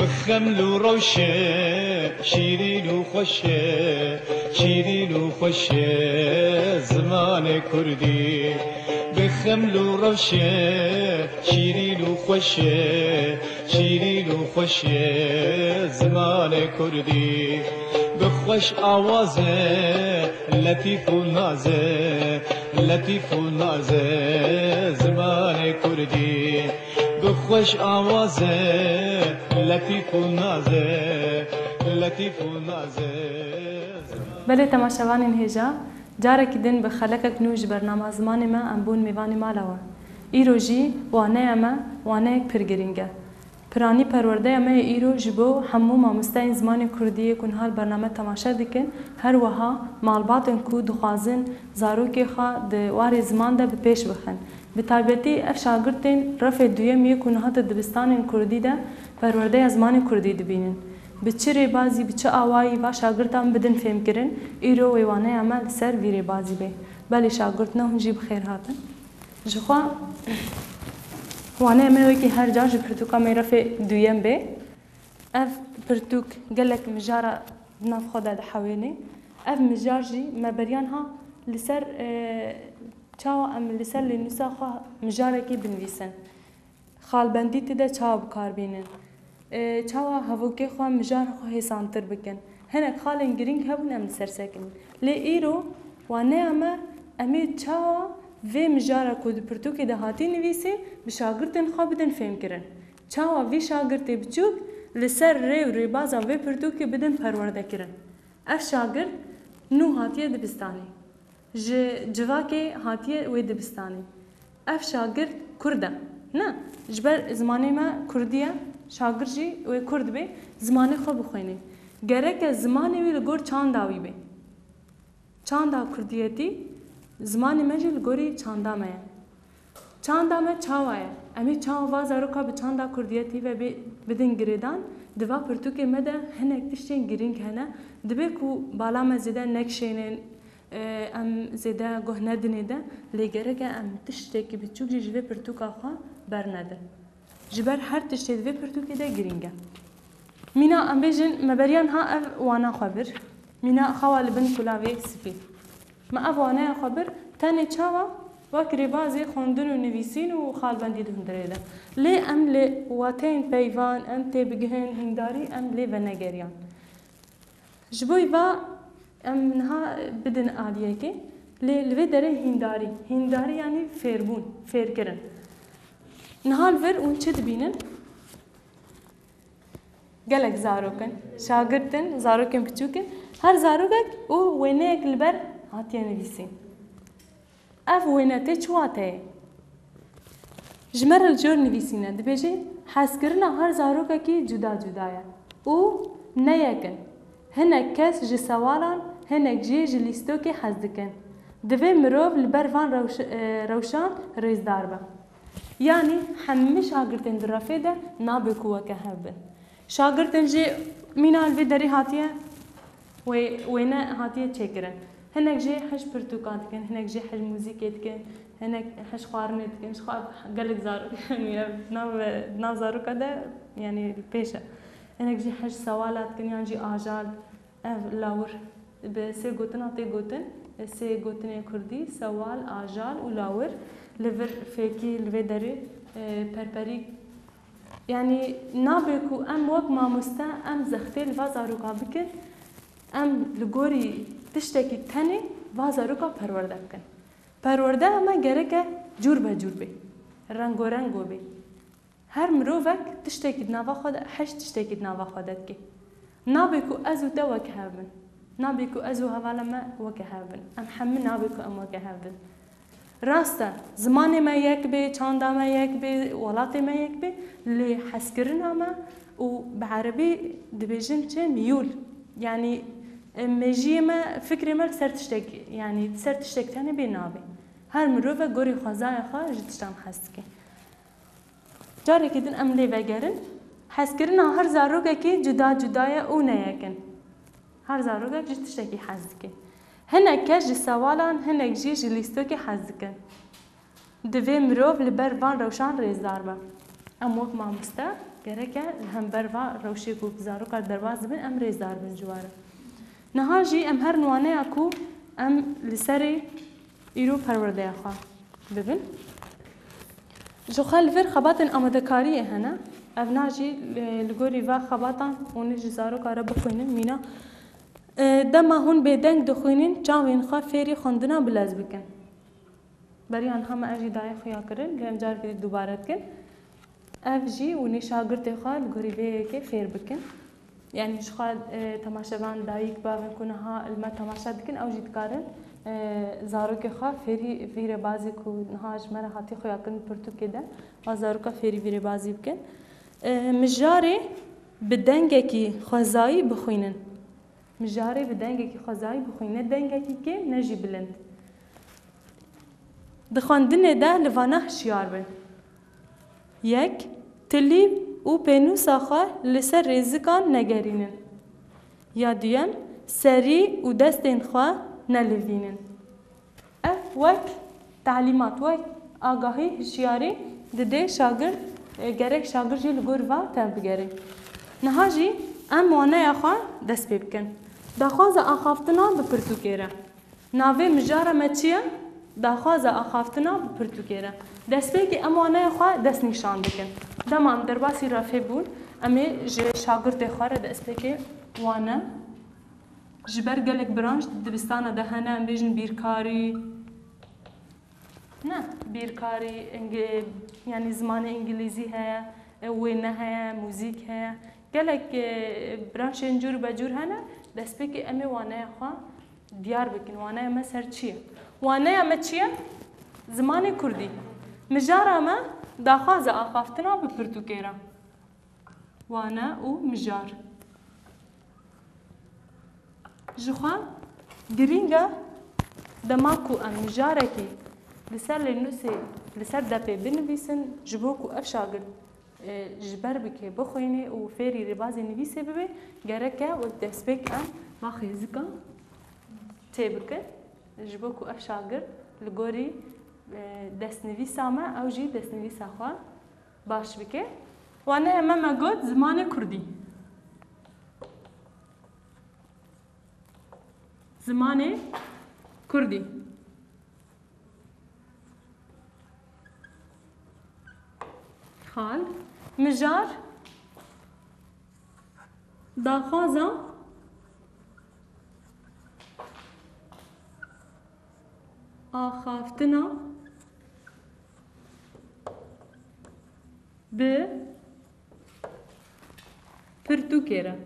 بخمل وروشة شيرين وخوشة شيرين وخوشة زمان كردي بخمل وروشة شيرين وخوشة شيرين وخوشة زمان كردي بخوش آوازه لطيف ونازه لطيف ونازه زمان كردي بخوش آوازه لطيف ونازه لطيف ونازه بله تماشاوان هجا جارك دن بخلقك نوج برنامه زمان ما انبون میوانی مالوا ایرو جی وانه ما وانه پرگرینگه پرانی پرورده ما ایرو جبو همو مامستین زمان کردی کن هر برنامه تماشا دکن هر وها مالباتن کو دخوازن زاروکی خوا د وار زمان ده بپیش بخن بتابتی اف شاگردین رفع دویم یکون هات دبستان کردی ده پرورده زمان کردی دبینن بچه بازی بچه آوایی و شاگردان بدن فهم کرن ایرو ویوانه عمل سر ویری بازی به بله شاگردنا هم جیب خیر هاتن جخوا وانه امروی که هر جا پرتوکا می رفع دویم به اف پرتوک گلک مجارا ناف خدا ده حوینه اف مجار جی مبریان ها لسر چاو ام لسر لنوسا خواه مجاره که بنویسن خالبندی تده چاو بکار بینن چاوا هفوکی خواه مجار خواه حسانتر بکن هنک خالن گرینگ هبون ام لسر سکن لی ایرو وانه اما امی چاوا وی مجاره کود پرتوکی ده هاتی نویسی بشاگردن خواه بدن فهم کرن چاوا وی شاگرد بچوک لسر ری و ری بازا وی پرتوکی بدن پرورده کرن اف شاگرد نو هاتیه دبستانی جواکی هاتیه وی دبستانی اف شاگرد کرده نه جبر زمانی ما کردیه شاگرد جی وی کرد بی زمانی خواه بخوینه گرک زمانی وی لگور چانداوی بی چاندا کردیتی زمانی مجی لگوری چاندا مه چاندا مه چاوایه امی چاو وازارو که به چاندا کردیتی و بدن گریدان دوا پرتوکی مده هنک تشتین گرینگ هنه دبی کو بالا مزیده نکشینن ام زیده گهنه دنیده لیگره که ام تشتی بچوک جوی پرتوکا خواه برنده جبر هر تشتی دوی پرتوکی ده گرینگه مینا ام بیجن مبریان ها اف وانا خبر مینا خوال بن کلاوی سپی ما اف وانا خبر تاني چاوا وكري بازي خوندن و نویسین و خالبندی دهندره ده لی ام لی واتین پیوان ام تی بگهن هنداری ام لی و نگریان جبوی با ام نها بدن آلیه که لوی داره هنداری یعنی فیربون فیر کرن نهال ور اون چه دبینن گلک زاروکن شاگردن زاروکن بچوکن هر زاروکک او وینه یک لبر هاتیه نویسین اف وینه تی چواته جمر الجور نویسینه دبیجه حس کرنا هر زاروککی جدا جدایه او نیکن هنک کس جی سوالان هنک جی لیستو که حز دکن دوی مروف لبروان روشان ریزدار با یعنی همه شاگردن در رفته ده نابکوه که هبن شاگردن جی مینال وی داری هاتیه وینه هاتیه چکرن هنک جی حش پرتوکات کن هنک جی حش موزیکت کن هنک حش خوارنت کن خواب قلق زارو ناو زارو کده یعنی پیشه هنک جی حش سوالات کن یعنی جی آجال لاور به سه گوتن آتی گوتن سه گوتن کردی سوال آجال و لاور لور فیکی لور داری پرپری یعنی نابکو ام وقت ماموستا ام زخته الوازاروکا بکن ام لگوری تشتکی تنی وازاروکا پرورده بکن پرورده اما گره جور به جور بی رنگ و رنگو بی هر مروفک تشتکی نوا خود حش تشتکی نوا خودت کی نابکو ازو دا وکه هبن نابکو ازو حوالا ما وکه هبن ام همه نابکو ام وکه هبن راسته زمان ما یک بی چاندا ما یک بی ولات ما یک بی لی حسکرنا ما و بعربی دبیجن چه میول یعنی مجی ما فکری ما سر تشتک یعنی سر تشتک تنی بی نابی هر مروفه گوری خوازای خواه جدشتم حس کی جاره کدن ام لی وگرن حس کردن هر زاروگه کی جدا جدای او نیکن هر زاروگه جد تشتکی حس کی هنک کش سوالان هنک جی لیستو کی حس کن دوی مروف لبر وان روشان ریزدار با ام وک مامستا گرکه هم بروا روشی کو زارو کار درواز بن ام ریزدار بن جواره نها جی ام هر نوانه اکو ام لسری ایرو پرورده اخوا ببین جو خلفر خباتن آمدکاریه هنه اف ناجی لگوری و خباتان اونی جزارو کارا بخوینن مینا دما هون بدنگ دخوینن چاوین خوا فیری خوندنا بلاز بکن بریان همه اجی دای خیا کرن لیم جار که دوباره کن اف جی اونی شاگرد خوا لگوری به که فیر بکن يعني شخاد تماشاvan دايك باven كونها الما تماشا دكن او جيت كارن زارو كي خا فيري بازي كو نهاج مرا هاتي خويا كن برتو كده زارو كا فيري بازي بكن مجاري بدنگكي خزاي بخوينن مجاري بدنگكي خزاي بخوينن دنگكي كي نجي بلند دخاندن ده لوانا هشيار بن يك تلي او پنوسا خوا لسر رزقان نگرینن یا دویم سری و دستین خوا نلوینن وقت تعلیمات وقت آگاهی هشیاری دده شاگرد گرک شاگرد جی لگور و تن بگره نها جی ام وانه خوا دست پی بکن داخواز آخافتنا بپرتوکیره ناوی مجاره مچیه داخواز آخافتنا بپرتوکیره دست پی که ام وانه خوا دست نشان بکن دمان درباسی رافع بون امی شاگرد خواره دست بکه وانه جبر گلک برانش دبستان دهنه ام بیجن بیرکاری نه بیرکاری یعنی زمان انگلیزی هیا وینه هیا موزیک هیا گلک برانش انجور بجور هنه دست بکه امی وانه خواه دیار بکن وانه اما سر چیه وانه اما چیه زمان کردی مجار اما داخواز آخافتنا بپرتوکیره وانه او مجار جخوا گرینگا دماکو ام مجاره کی لسر لنوسی لسر دپی بنویسن جبوکو اف شاگرد جبر بکه بخوینه و فیری ربازی نویسه ببه گرکه و دسپیک ام باخی زکا تی بکه جبوکو اف شاگرد لگوری دستنویسا ما او جی دستنویسا خواه باش بکه وانه اما ما گود زمان کردی زمان کردی خال مجار داخوازا آخافتنا به پرتوکیره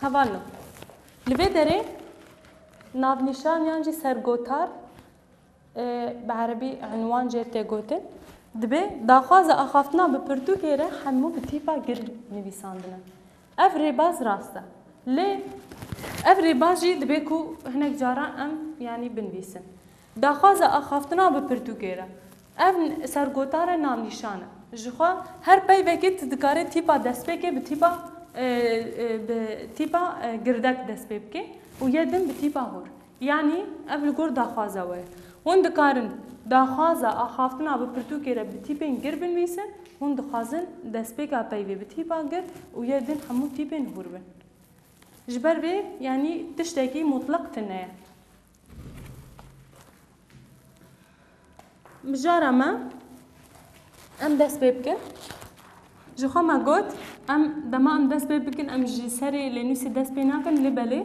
هوالو لبه داره ناونیشان یانجی سرگوتار بعربي عنوان جيرتي قوتن دبي داخواز اخافتنا بپرتوكيره همو بتيبا گر نويساندنا اف ريباز راستا لي اف ريباجي دبي كو هناك جارا ام يعني بنويسن داخواز اخافتنا بپرتوكيره اف سرگوتار نام نشانه جخوا هر پي وكت دكاره تيبا دسبكي بتيبا بتيبا گردك دسبكي ويدن بتيبا هور يعني اف لگور داخوازه وي هون دکارن داخوازه آخافتنا بپرتوکیره بتیپین گر بنویسن هون دخوازن دستپیکا پیوی بتیپا گر و یه دن همو تیپین هور بن جبر بی یعنی تشتاکی مطلق تنه مجارة ما ام دست ببکن جخوا ما گوت ام دما ام دست ببکن ام جسری لنوسی دست بیناکن لباله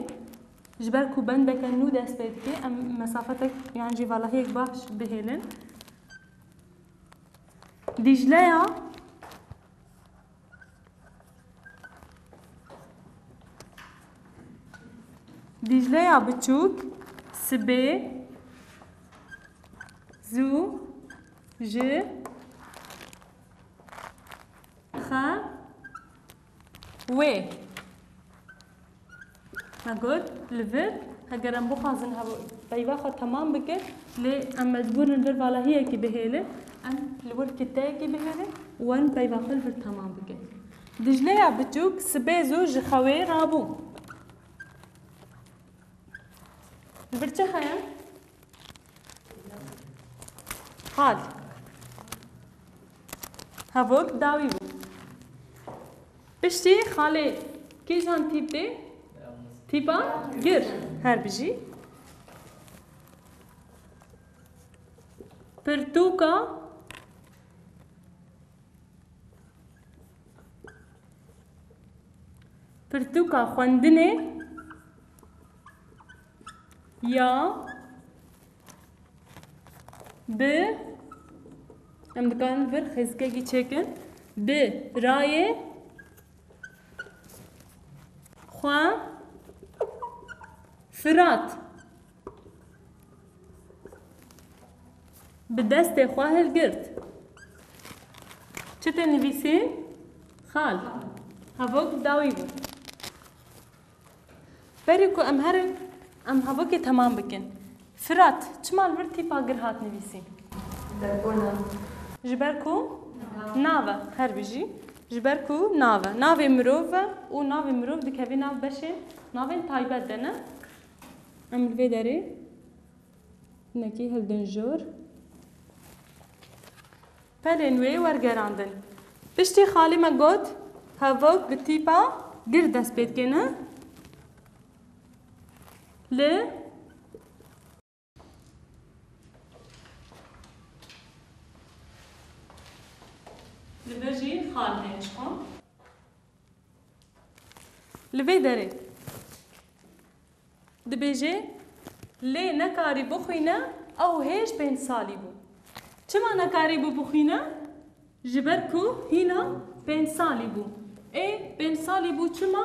جبر کوبند بکن نو دست بکن ام مسافتك يعني جي والله هيك باش بهلن دجلة دجلة بتشوك سبي زو ج خ و نقول لفر هجرم بخازن هوا بيواخد تمام بكر لي ام مجبور ندير بالا هي كي بهيله ام لور كتاي كي بهيله وان بيواخد الفر تمام بكر دجلەیە بچووک سبێ زوو ji xewê rabû. Li vir çi heye? Xal. Hevok dawî bû. Piştî xalê kîjan tîp tê? Tîpa gir her bijî. Pirtûka pirtûka xwendinê ya bi em dikarin vir xêzikekî çêkin bi rayê xwe firat bi destê xwe hilgirt. Çi tê nivîsî? Xal. Hevok dawî bû. Berî ku em herin em hevokê temam bikin. Firat çima li vir tîpa gir hat nivîsîn? Ji ber ku nav e her bijî. Ji ber ku nav e. Navê mirov e û navê mirov dikeve nav beşên navên taybet de ne? Em li vê derê hinekî hildin jor. Pelên wê wergerandin. Piştî xalî me got hevok bi tîpa gir dest pê dikene li vir jî xal heye çixwe. Li vê derê dibêje lê nekarî bixwîne ew hêj 5 salî bû. Çima nekarî bû bixwîne? Ji ber ku hîna 5 salî bû. 5 salî bû çima?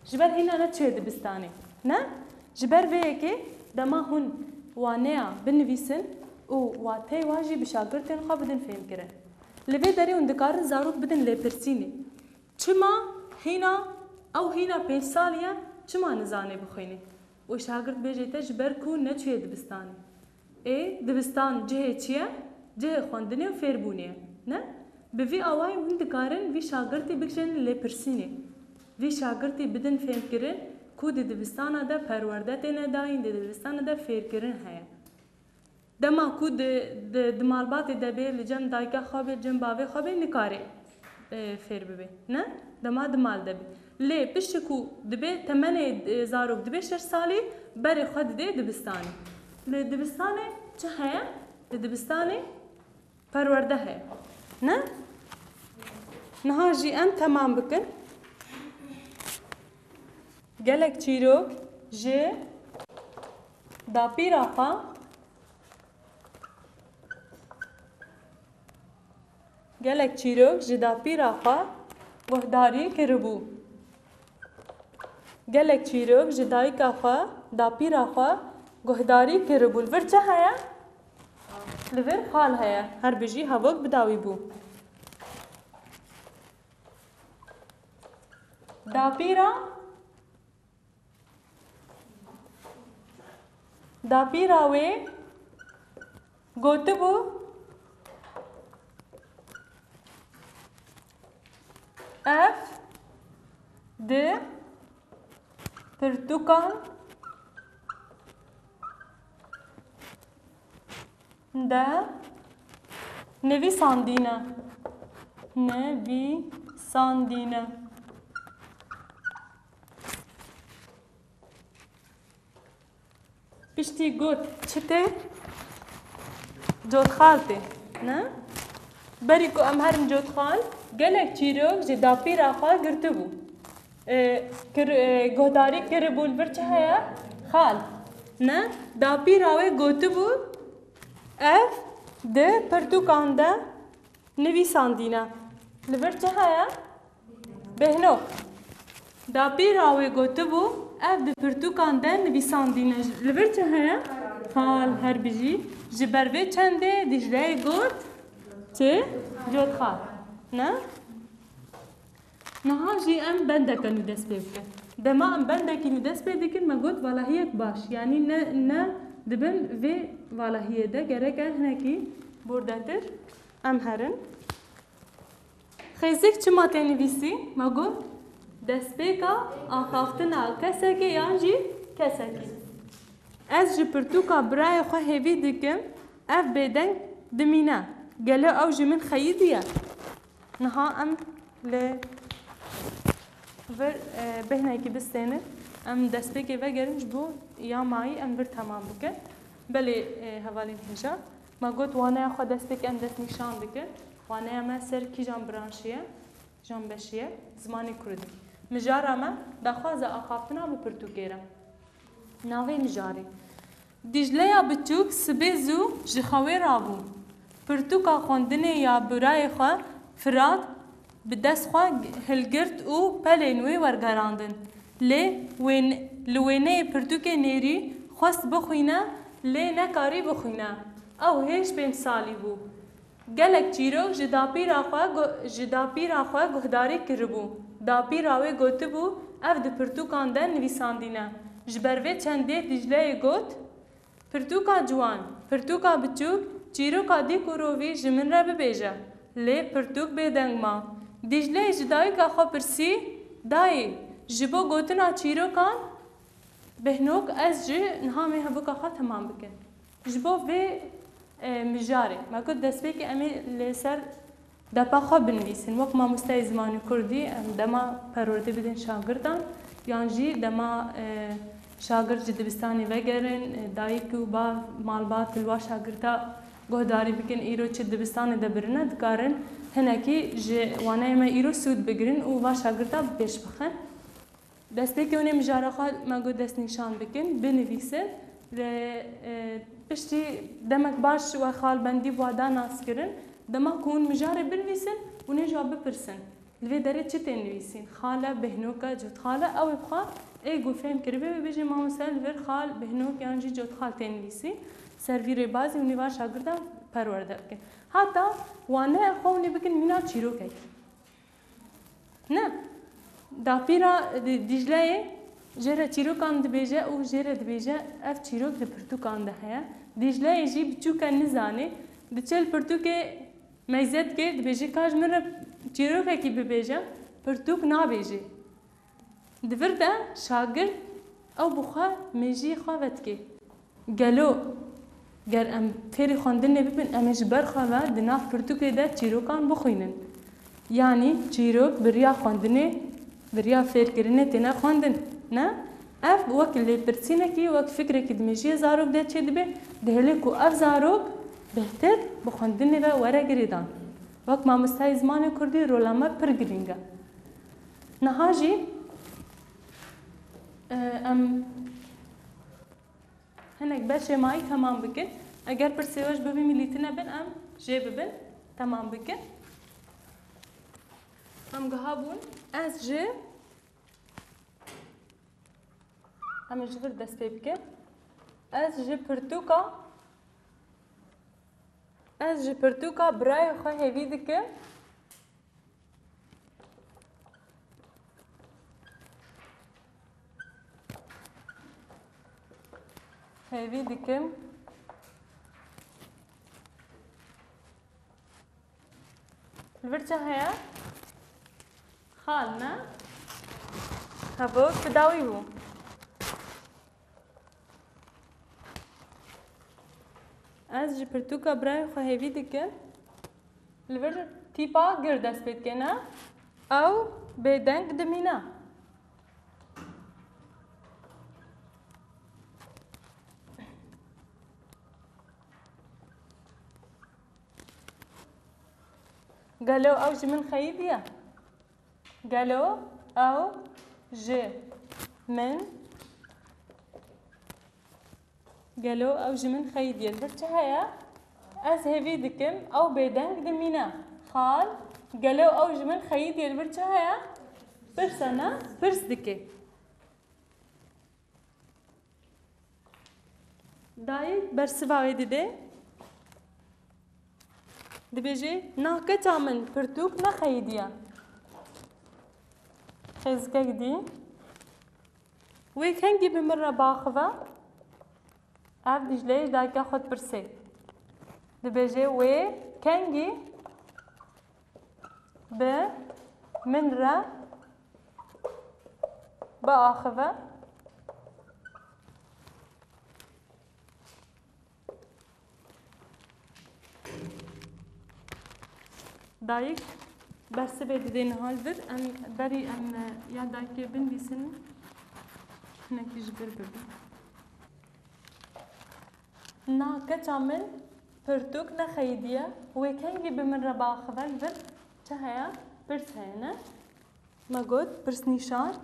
Ji ber hîna neçûye dibistanê. Ne? Ji ber vê yekê dema hûn waneya binivîsin û watê wa jî bi şagirtên xwe bidin fêmkirin. Li vê derê hûn dikarin zarok bidin lêpirsînê. Çima hîna ew hîna 5 salî ye çima nizanê bixwînê? û şagirt bêje te ji ber ku neçûye dibistanê. Dibistan cihê çi ye? Cihê xwendinê û fêrbûnê ye. Ne? Bi vî awayî hûn dikarin vî şagirtê bikişin lêpirsînê. Vî şagirtê bidin fêmkirin ku di dibistana de perwerde têne dayîn, di dibistana de fêrkirin heye. Dema ku di malbatê de bê li cem dayika xwe bê cem bavê xwe bê nikare fêr bibe. Ne? Dema di mal de bê. Lê piştî ku dibe temenê zarok dibe 6 salî berê xwe dide dibistanê. Li dibistanê çi heye? Li dibistanê perwerde heye. Ne? Niha jî em temam bikin. Gelek çîrok ji dapîra xwe gelek çîrok ji dapîra xwe guhdarî kiribû. Gelek çîrok ji dayika xwe dapîra xwe guhdarî kiribû. Li vir çi heye? Li vir xal heye. Her bijî hevok bidawî bû. Dapîra wê gotibû ev di pirtûkan de nivîsandîne. Nivîsandîne. Piştî got çi tê? Cotxal tê. Ne? Berî ku em herin cotxal gelek çîrok ji dapîra xwe girtibû. Guhdarî kiribû li vir çi heye? Xal. Ne? Dapîra wê gotibû ev di pirtûkan de nivîsandîne. Li vir çi heye? Bêhno. Dapîra wê gotibû ev di pirtûkan de nivîsandîne. Li vir çi heye? Xal her bijî. Ji ber vê çendê Dicleyê got çi? Cotxal. Ne? Niha jî em bendeke nû dest pê bikin. Dema em bendekî nû dest pê dikin me got valahiyek baş. Yanî ne dibin vê valahiyê de gerek e hinekî bordetir. Em herin خیزک چما تنویسی مگو دست بیکا آخافتنا کسکی یان جی کسکی از جی پرتوکا برای خو هیوی دکم اف بدنگ دمینا گله او جی من خیدیه نها ام ل ور بهنه کی بستنه ام دست بیکی و گرنج بو یا مایی ام ور تمام بکن بله حوالین هجا ما قلت وانا خو دست بیک ام دست نشان بکن وانا ما سر کی جان برانشیه جان بشیه زمانی کردی مجارا ما دخوازه آخافتنا به پرتوکیرم ناوی مجاری دیجلیا بچوک سبیزو جخوی رابو پرتوکا خوندنه یا برای خو فراد به دست خو هلگرد او پلینوی ورگراندن لی لوینه پرتوک نیری خواست بخوینه لی نکاری بخوینه او هیچ بیم سالی بو گلک چیروک جداپیر آخوا گهداری کربو داپیر آوی گوته بو اف ده پرتوکان ده نویساندینه جبروی چنده دیجله گوت پرتوکا جوان پرتوکا بچوک چیروکا دی کرووی جمن را ببیجه لی پرتوک بیدنگ ما دیجله جدایی که خوا پرسی دایی جبو گوتنا چیروکان بهنوک از جی نهامی هبو که خوا تمام بکن جبو وی مجاره ما قلت دست بيكي امي لسر دپا خو بنویسین وقت ما مستای زمانی کردی دما پرورده بدین شاگردان یانجی دما شاگرد دبستانی وگرن دایکو با مالبات الوا شاگردا گهداری بکن ایرو چه دبستانی دبرنه دکارن هنکی وانه ما ایرو سود بگرن و وا شاگردا پیش بخن دست بيكي اونی مجاره خو ما قلت دست نشان بکن بنویسن پشتی دمک باش و خال بندی وادا ناس کرن دما کون مجاره بنویسن و نجا بپرسن لوی داره چه تنویسین خاله بهنوکا جوت خاله او بخوا ای گو فهم کربه بيجي ما مثلا ور خال بهنوک یانجی جوت خال تنویسی سرویر بازی و نیوار شاگردا پرورده بکن حتی وانه خونی بکن مینا چیروکی نه دا پیرا دیجله جرا چیروکان دبیجه او جرا دبیجه اف چیروک د پرتوکان ده هيا دیجله یجی بچوکا نزانه دچل پرتوک میزت که دبیجه کاج مره چیروک کی ببیجه پرتوک نابیجه دورده شاگرد او بخوا میجی خوابت که گلو گر ام فری خواندن ببین امش برخوا دناف پرتوک ده چیروکان بخوینن یعنی چیروک بریا خواندنه بریا فیر کرنه تینا خواندن نه اف وقت اللي برسينا كي وقت فكرة كدمجية زاروك ده تشد به دهلك وأف زاروك بهتر بخندني بقى ورا جريدان وقت ما مستعي زمان كردي رولما برجرينجا نهاجي هناك باشا ماي تمام بكن اگر برسيواش ببي مليتنا بن ام جيب بن تمام بكن ام قهابون از جي ام جبر دست پی بکن از جی پرتوکا برای خو هیوی دکم الورچه هیا خال نه هبو بداوی بو از جی پرتوکا برای خو هیوی دکم لور تیپا گرد دست پید کنه او بدنگ دمینا قالوا او جي من خيديا قالوا او جي من قالوا او جي من خيديا درت هيا از هيفي دكم او بيدنك دمينا خال قالوا او جي من خيديا درت هيا برسنا برس دكي دايك برسواوي دي دبيجي ناكتا من برتوك نخيديا خزكك دي ويك هنجي بمرة باخذة اف دجليش دايكا خد برسي دبيجي وي كنجي به من را بآخذ دایک برسه به دیدن حال بر ام بری ام یا دایک بنویسن نکیش بر نا کچامن پرتوک نخیدیه و کنگی به من را باخذ بر چه هیا پرس هیا نه ما گود پرس نیشان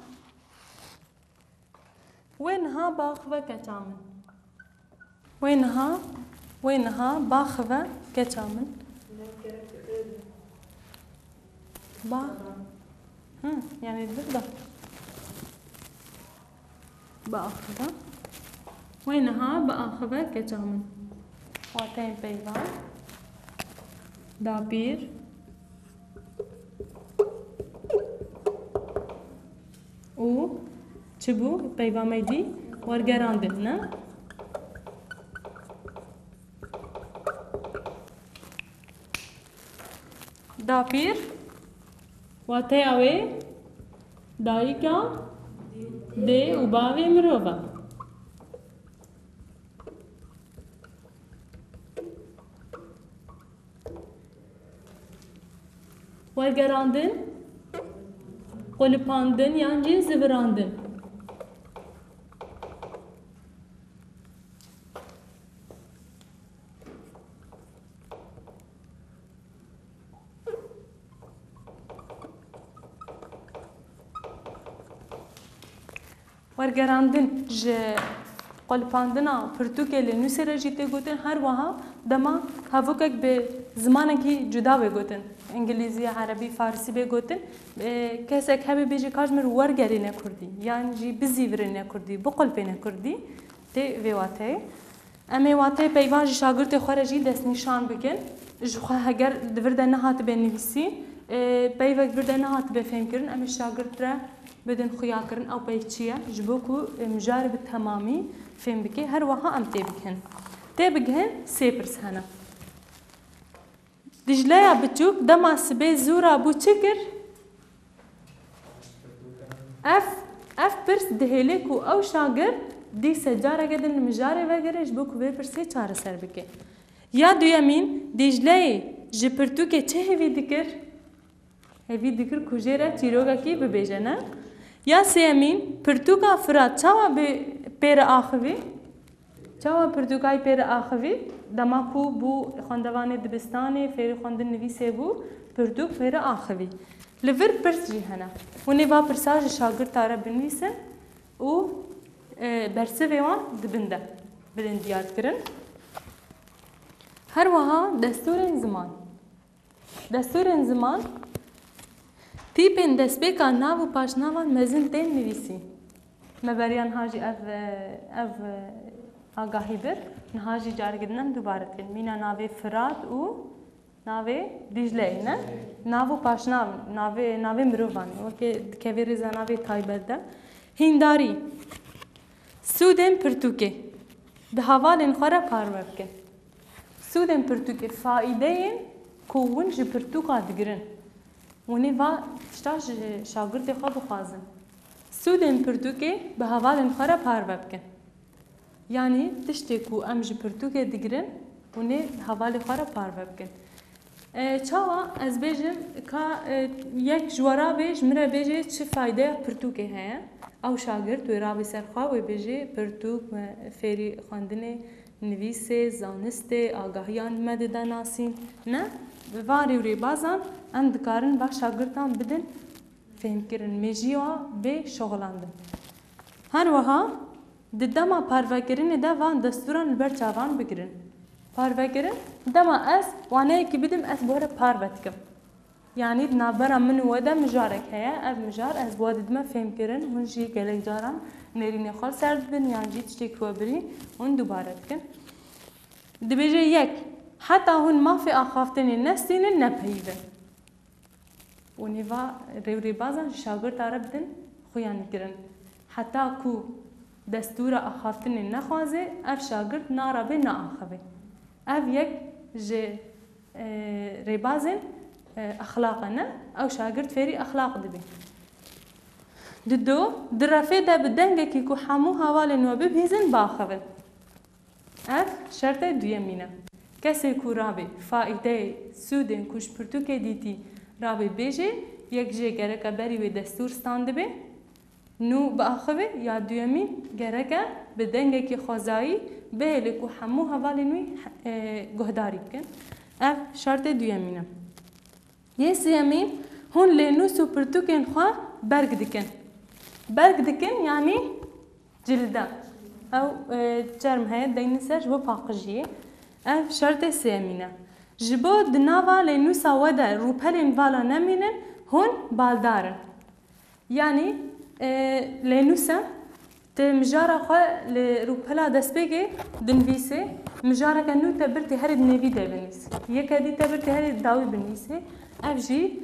وينها باخذ كتامن وينها باخذ كتامن با يعني ضده باخذ وينها باخذ كتامن واتين بيضان دابير و چبو پیوامه دی ورگراندن نه داپیر واته اوه دایکا ده و باوی مروبا ورگراندن قلپاندن یعنی زبراندن ورگراندن ج قلپاندنا پرتوکل نوسر جیته گوتن هر وها دما هفوکک به زمانه کی جدا به گوتن انگلیسی عربی فارسی به گوتن کسک همی بیجی کاجمر ورگری نکردی یعنی جی بزیور نکردی بقلب نکردی تی ویواته امی واته پیوان شاگرد خارجی دست نشان بکن جخوا هگر دورده نهات به نویسی پیوک دورده نهات به فهم کردن امی شاگرد را بدن خیا کردن او پیچیه جبوکو مجارب تمامی فهم بکی هر وها ام تی بگهن سپرس هنه دجلیا بچوک دما سبه زورا بو چکر اف پرس دهیله کو او شاگرد دی سجاره گدن مجاره وگره جبوکو به پرسی چاره سر بکی یا دویمین دجلیا جپرتوکه چه هوی دکر کجیره چیروگا کی ببیجه نه یا سیمین پرتوکا فرات چاوا به پیر آخوی چاوا پرتوکای پیر آخوی دما کو بو خواندوان دبستانی فیر خواندن نویسه بو پرتوک پیر آخوی لور پرس جی هنه و نیوا پرساج شاگرد تاره بنویسن و برسه ویوان دبنده بدن دیار کرن هر وها دستور زمان تیپین دست بکن ناو و پاشناوان مزن تین نویسی مبریان هاجی اف آگاهی بر نهاجی جارگدنم دوباره کن مینا ناوی فرات و ناوی دیجله نه ناو پاشناو ناوی مروان وکی کوی رزا ناوی تایبت ده هینداری سودن پرتوکه ده حوالین خورا پارور کن سودن پرتوکه فایده کون جی پرتوکا دگرن ونی و تشتاش شاگرد خواب خوازن سودن پرتوکه به حوالین خورا پارور کن یعنی تشتی کو ام جی پرتوکه دگرن ونی حوالی خورا پارور کن چاوا از بیجم که یک جوارا بیج مره بیجه چه فایده پرتوکه هیا او شاگرد و رابی سرخواه و بیجه پرتوک فیری خواندنه نویسه زانسته آگاهیان مدده ناسین نه واری و ریبازان اندکارن با شاگردان بدن فهم کرن میجیوا به شغلاندن هر وها دما پارواگرین ده وان دستوران بر چاوان بگیرن پارواگرین دما اس وانه کی بدم اس بوره پاروت کم یعنی نابرا من ودا مجارک هيا اف مجار از بود ما فهم کرن هون جی گلک جاران نرینه خال سرد بن یعنی جی تشتیک وبری اون دوباره کن دبیجه یک حتى هون ما في آخافتنی نستین نپیوه و نیوا ریوری بازن شاگرد عربدن خویان کرن حتی کو دستور آخافتنی نخوازه اف شاگرد نارابه نآخوه اف یک جه ریبازن اخلاقنا او شاگرد فێری اخلاق دەبێ. ددۆ درەفێدا بدەنگێکی کو هەموو هەواڵێنەوە ببهێزن باخەون. ئەف شەرتە دوویەمینە. کەسێک و ڕابێ فائیدەی سوودێن کوش پرتوکێ دیتی ڕابێ بێژێ یەک ژێ گەرەکە بەری وێ دەستور ستان دەبێ نو بەئاخەوێ یا دوویەمین گەرەکە بدەنگێکی خۆزایی بێلێک و هەموو هەواڵێنوی گۆهداری بکەن. ئەف شەرتە دوویەمینە. یە سێمین هون لێ نووس و پرتوکێن خوا بەرگ دکەن. بەرگ دکەن یعنی جلدا ئەو چەرم هەیە دەینە سەر بۆ پاقژیە. ئەف شەرتە سێمینە. ji bo di nava lênûsa we de rûpelên vala nemînin hûn baldarin. Yani lênûsa ti mijara xwe li rûpela destpêkê dinivîsê mijareke nû te bir tê herî dinêvî de binîs. Yeke dî te bir tê herî dawî binîsê ev jî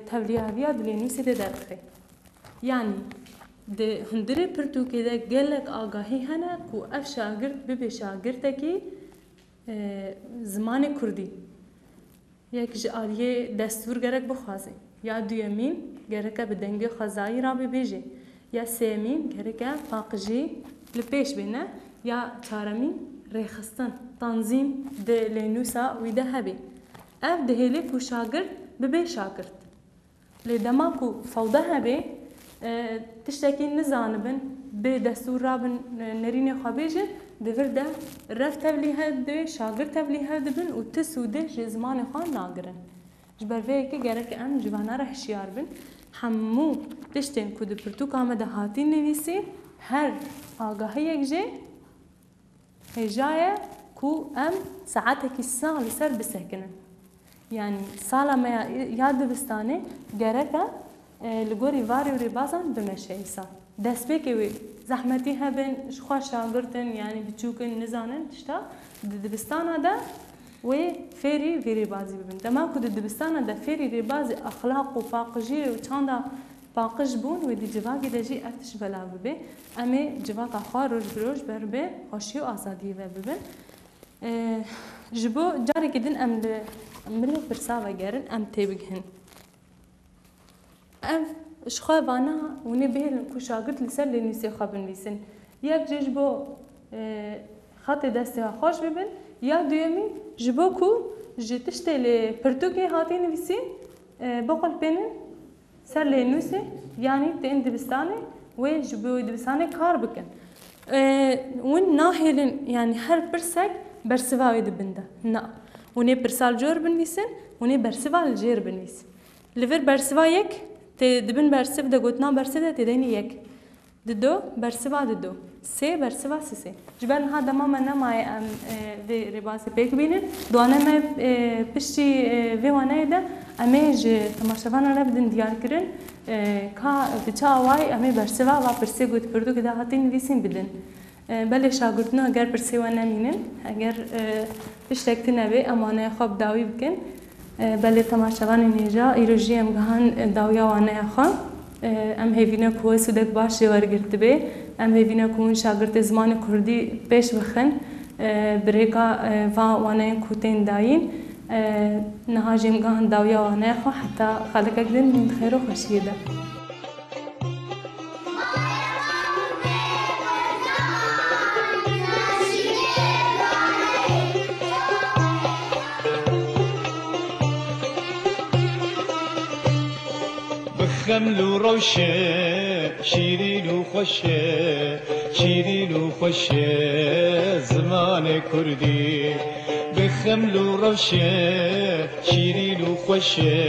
tevliyaviya di lênûsê de derdixe. Yani di hundirê pirtûkê de gelek agahî hene ku ev şagird bibe şagirtekî zimanê Kurdî. Yek ji aliyê destûr gerek bixwaze. Ya duyemîn gereke bi dengê xwezayî rabêbêje. Ya sêmîn gereke paqijî li pêş bêne. Ya çaremîn rêxistin, tanzîm di lênûsa wî de hebe. Ev dihêle ku şagird bibe şagird. Lê dema ku fewda hebe tiştekî nizanibin bê destûr rabin nerînê xwe bêjin divir de rev tevlî hev dibê şagird tevlî hev dibin û ti sûdê ji zimanê xwe nagirin. Ji ber vê yekê gerek em ji vana re hişyar bin. Hemû tiştên ku di pirtûka me de hatî nivîsî her agahiyek jê hêja ye ku em saetekî sağ li ser bisekinin. Yani sala me ya dibistanê gerek e li gorî varê û rêbazan bimeşeyî sal. Destpêkê wê zehmetî hebin ji xwe şagirdin yani biçûkin nizanin tişta di dibistana de wê fêrî vê rêbazî bibin. Dema ku di dibistana de fêrî rêbazî exlaq û paqijî û çanda paqij bûn wê di civakê de jî ev tiş belav bibe. Em ê civaka xwe roj bi roj ber bê xweşî û azadiyê ve bibin. Ji bo carekî din em li mirov pirsa vegerin em tê bigihin. Ev ji xwe vana hûnê bihêlin ku şagird li ser lênûsê xwe binivîsin. Yek jî ji bo xetê destê xwe xweş bibin ya duyemîn ji bo ku ji tiştê lê pirtûkê hatî nivîsî biqulpênin ser lênûsê yanî tên dibistanê wê ji bo dibistanê kar bikin. Hûn nahêlin yani her pirsek bersiva wê dibin de. Na. Hûnê pirsa li cor binivîsin, hûnê bersiva li jêr binivîsin. Li vir bersiva yek tê dibin bersiv de gotina bersiv de tê deynî yek. Di do bersiva di do. Sê bersiva sê. Ji ber niha dema me nemaye em vê rêbazê pêk bînin. Duane me piştî vê waneyê de em ê ji temaşevanan re bidin diyarkirin ka di çawa wayê em ê bersiva va pirsê got pirtûkê de hatî nivîsîn bidin. Belê şagirdina eger pirsê we nemînin, eger tiştek tune bê em waneyê xwe bi dawî bikin. Belê temaşevanên hêja îro jî em gihan dawiya waneya xwe. Em hêvîne ku wê sûdek başê wergirt dibe. Em hêvîne ku hûn şagirdê zimanê Kurdî pêş bixin bi rêka va waneyên ku tên dayîn. Niha jî em gihan dawiya waneya xwe heta xelekek din bi xêr û xweşiyê de. خمل و روشه شیرین و خوشه شیرین و خوشه زمان کردی بخمل و روشه شیرین و خوشه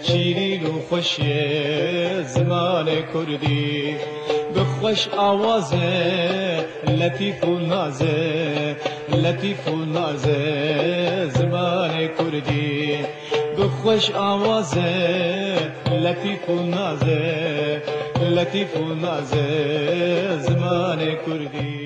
شیرین و خوشه زمان کردی بخوش آوازه لطیف و نازه لطیف و نازه زمان کردی بخوش آوازه لطیف و نازه لطیف و نازه زمان کردی